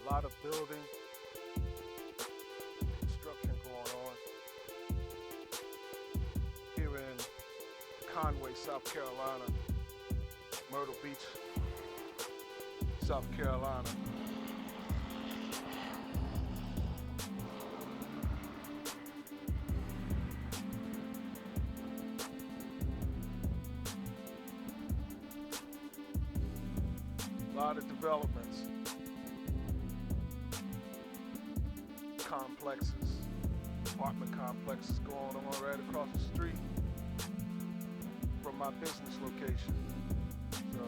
A lot of building construction going on here in Conway, South Carolina, Myrtle Beach, South Carolina. A lot of developments, complexes, apartment complexes going on right across the street from my business location. So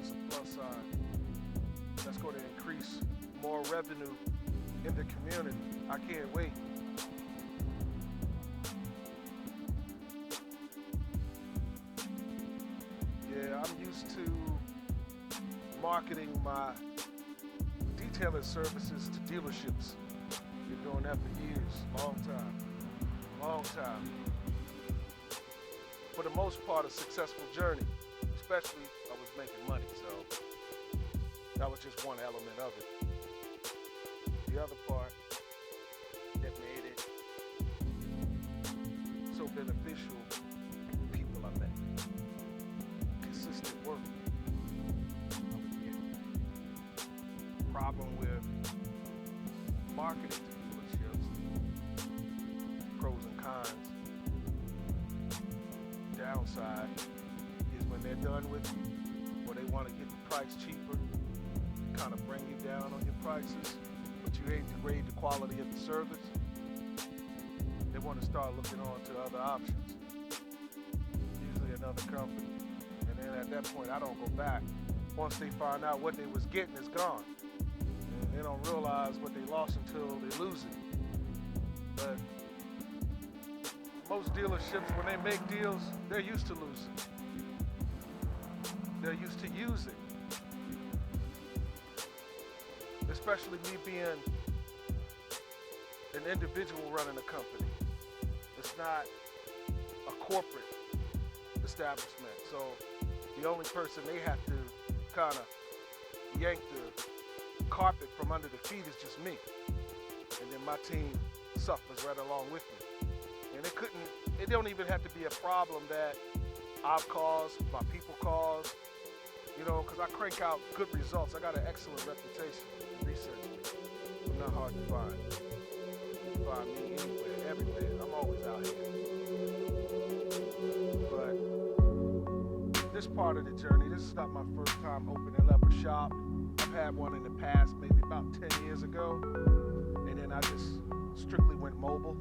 it's a plus side. That's going to increase more revenue in the community. I can't wait. Yeah, I'm used to marketing my detailing services to dealerships. Been doing that for years, long time. For the most part, a successful journey, especially I was making money, so that was just one element of it. The other part that made it so beneficial, people I met, consistent work. Problem with marketing to dealerships, pros and cons. Downside is when they're done with you, or they want to get the price cheaper, kind of bring you down on your prices, but you ain't degrade the quality of the service. They want to start looking on to other options, usually another company. And then at that point, I don't go back. Once they find out what they was getting is gone. They don't realize what they lost until they lose it. But most dealerships, when they make deals, they're used to losing. They're used to using. Especially me being an individual running a company. It's not a corporate establishment. So the only person they have to kind of yank the carpet from under the feet is just me, and then my team suffers right along with me. And it don't even have to be a problem that I've caused, my people caused, because I crank out good results. I got an excellent reputation. Research me. I'm not hard to find. You can find me anywhere, everywhere. I'm always out here. But this part of the journey, this is not my first time opening up a shop. I've had one in the past, maybe about 10 years ago, and then I just strictly went mobile.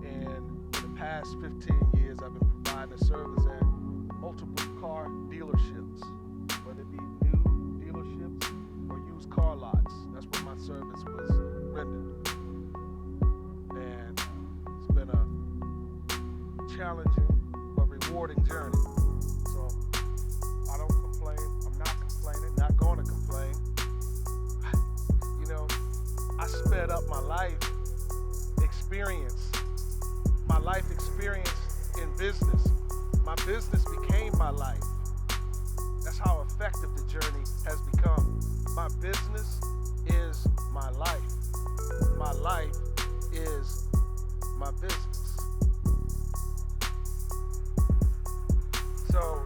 And for the past 15 years, I've been providing a service at multiple car dealerships, whether it be new dealerships or used car lots. That's where my service was rendered. And it's been a challenging but rewarding journey. So I don't complain. I'm not complaining, not going to complain. I sped up my life experience in business. My business became my life. That's how effective the journey has become. My business is my life. My life is my business. So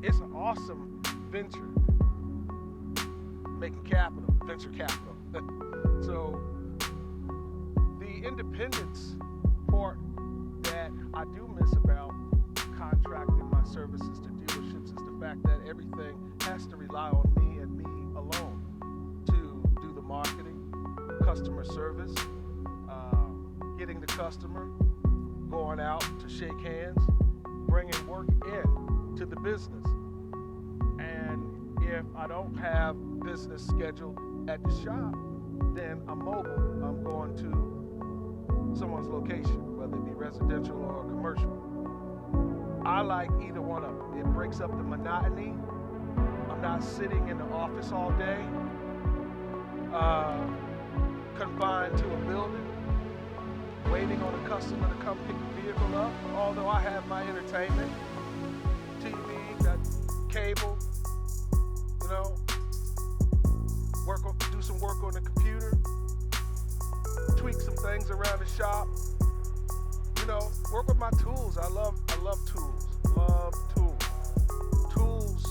it's an awesome venture, making capital, venture capital. So the independence part that I do miss about contracting my services to dealerships is the fact that everything has to rely on me and me alone to do the marketing, customer service, getting the customer, going out to shake hands, bringing work in to the business. And if I don't have business scheduled at the shop, then I'm mobile. I'm going to someone's location, whether it be residential or commercial. I like either one of them. It breaks up the monotony. I'm not sitting in the office all day, confined to a building, waiting on a customer to come pick the vehicle up. Although I have my entertainment, TV, got cable, things around the shop. You know, work with my tools. I love tools. Love tools. Tools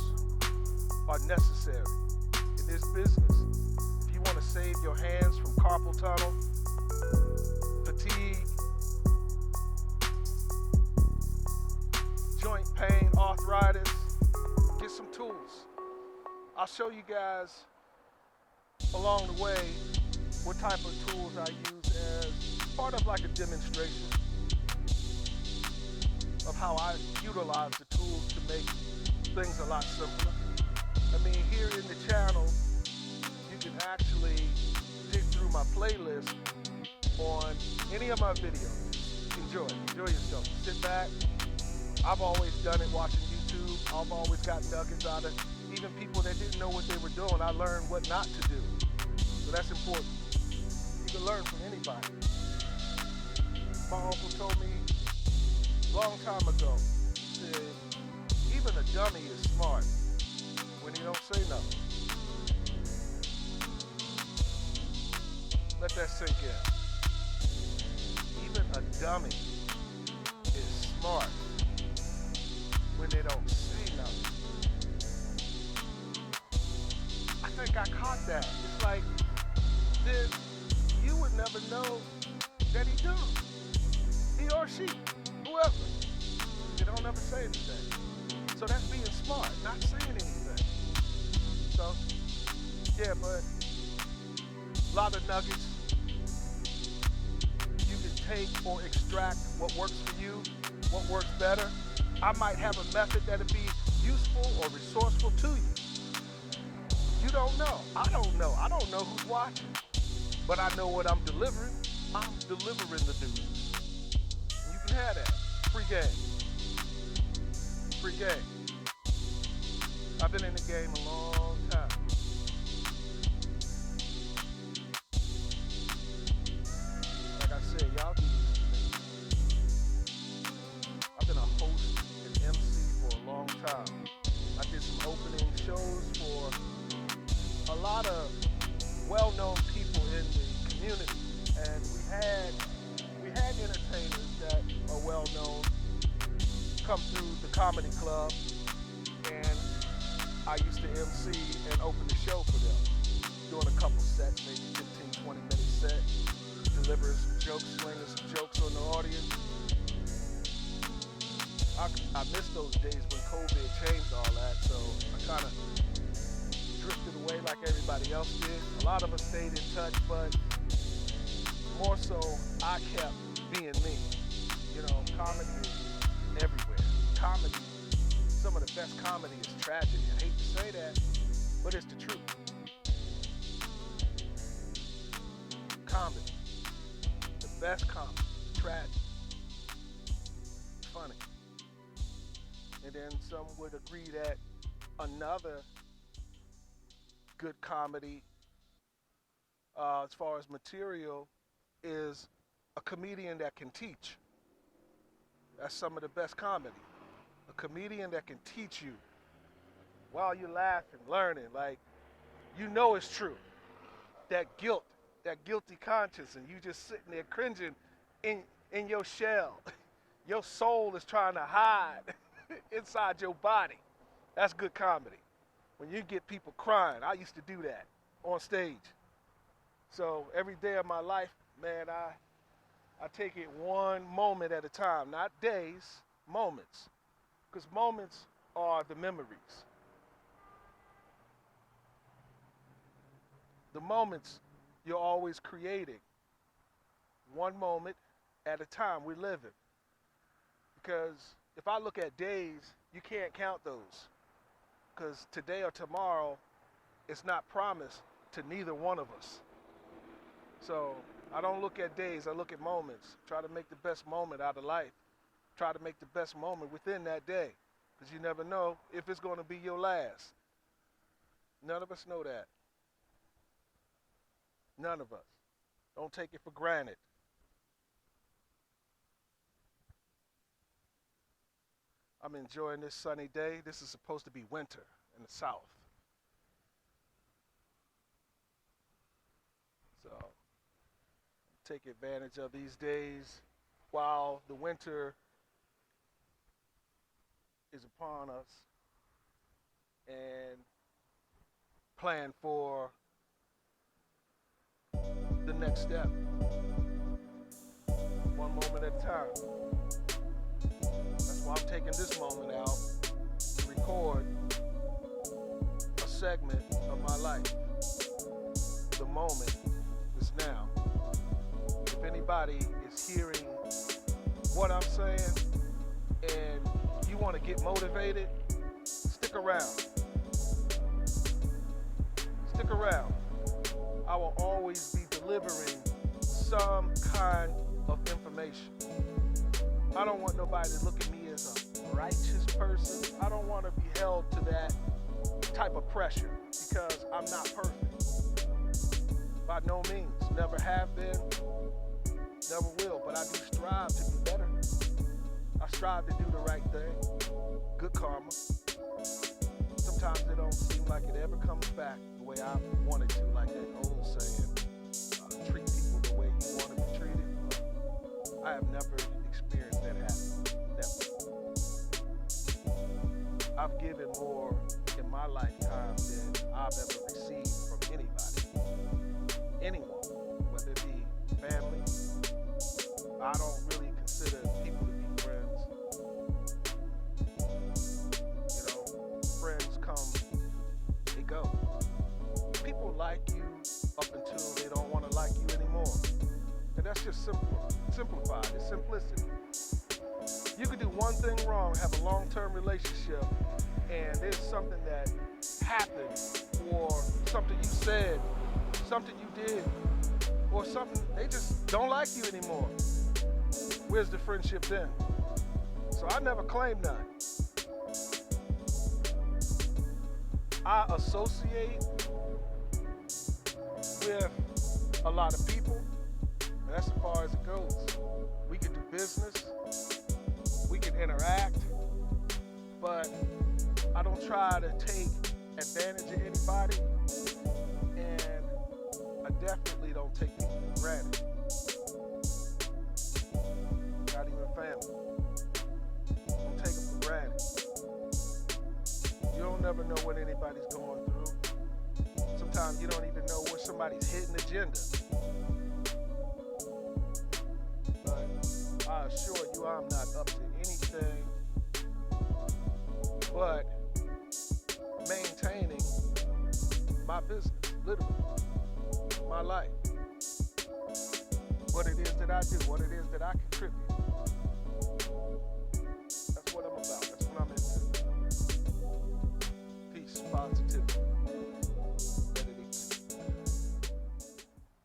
are necessary in this business. If you want to save your hands from carpal tunnel, fatigue, joint pain, arthritis, get some tools. I'll show you guys along the way what type of tools I use as part of like a demonstration of how I utilize the tools to make things a lot simpler. I mean, here in the channel, you can actually dig through my playlist on any of my videos. Enjoy yourself. Sit back. I've always done it watching YouTube. I've always got nuggets out of even people that didn't know what they were doing. I learned what not to do. So that's important. You can learn from anybody. My uncle told me a long time ago, he said, even a dummy is smart when he don't say nothing. Let that sink in. Even a dummy is smart when they don't say nothing. I think I caught that. It's like, then you would never know that he dumb. He or she, whoever. They don't ever say anything. So that's being smart, not saying anything. So, yeah, but a lot of nuggets. You can take or extract what works for you, what works better. I might have a method that'll be useful or resourceful to you. You don't know. I don't know. I don't know who's watching. But I know what I'm delivering. I'm delivering the news. You can have that. Free game. Free game. I've been in the game a long time. Like I said, y'all do this to me. I've been a host and MC for a long time. I did some opening shows for a lot of well-known people in the community, and we had entertainers that are well-known come through the comedy club, and I used to MC and open the show for them, doing a couple sets, maybe 15, 20-minute set, delivering some jokes, slinging some jokes on the audience. I miss those days when COVID changed all that, so I kind of drifted away like everybody else did. A lot of us stayed in touch, but more so, I kept being me. You know, comedy is everywhere. Comedy, some of the best comedy is tragedy. I hate to say that, but it's the truth. Comedy, the best comedy, tragedy, funny. And then some would agree that another good comedy, as far as material, is a comedian that can teach. That's some of the best comedy. A comedian that can teach you while you're laughing, learning, like, you know it's true. That guilt, that guilty conscience, and you just sitting there cringing in your shell. Your soul is trying to hide inside your body. That's good comedy. When you get people crying, I used to do that on stage. So every day of my life, man, I take it one moment at a time, not days, moments. Because moments are the memories. The moments you're always creating, one moment at a time we're living. Because if I look at days, you can't count those. Because today or tomorrow, it's not promised to neither one of us. So I don't look at days, I look at moments. Try to make the best moment out of life. Try to make the best moment within that day. Because you never know if it's going to be your last. None of us know that. None of us. Don't take it for granted. I'm enjoying this sunny day. This is supposed to be winter in the South. So, take advantage of these days while the winter is upon us and plan for the next step, one moment at a time. That's why I'm taking this moment out to record a segment of my life. The moment is now. If anybody is hearing what I'm saying and you want to get motivated, stick around. Stick around. I will always be delivering some kind of information. I don't want nobody to look at me as a righteous person. I don't want to be held to that type of pressure because I'm not perfect. By no means. Never have been, never will. But I do strive to be better. I strive to do the right thing. Good karma. Sometimes it don't seem like it ever comes back the way I want it to, like that old saying, treat people the way you want to be treated. I have never experienced that happen. Never. I've given more in my lifetime than I've ever received from anybody. Anyone, whether it be family. I don't really consider people to be friends. You know, friends come, they go. People like you up until they don't want to like you anymore. And that's just simplified. It's simplicity. You could do one thing wrong, have a long-term relationship, and there's something that happened, or something you said, something you did, or something, they just don't like you anymore. Where's the friendship then? So I never claimed none. I associate with a lot of people, and that's as far as it goes. We can do business, we can interact, but I don't try to take advantage of anybody, and I definitely don't take people for granted. Not even family. Don't take them for granted. You don't never know what anybody's going through. Sometimes you don't even know what somebody's hidden agenda. But I assure you I'm not up to anything but maintaining my business, literally, my life. What it is that I do, what it is that I contribute.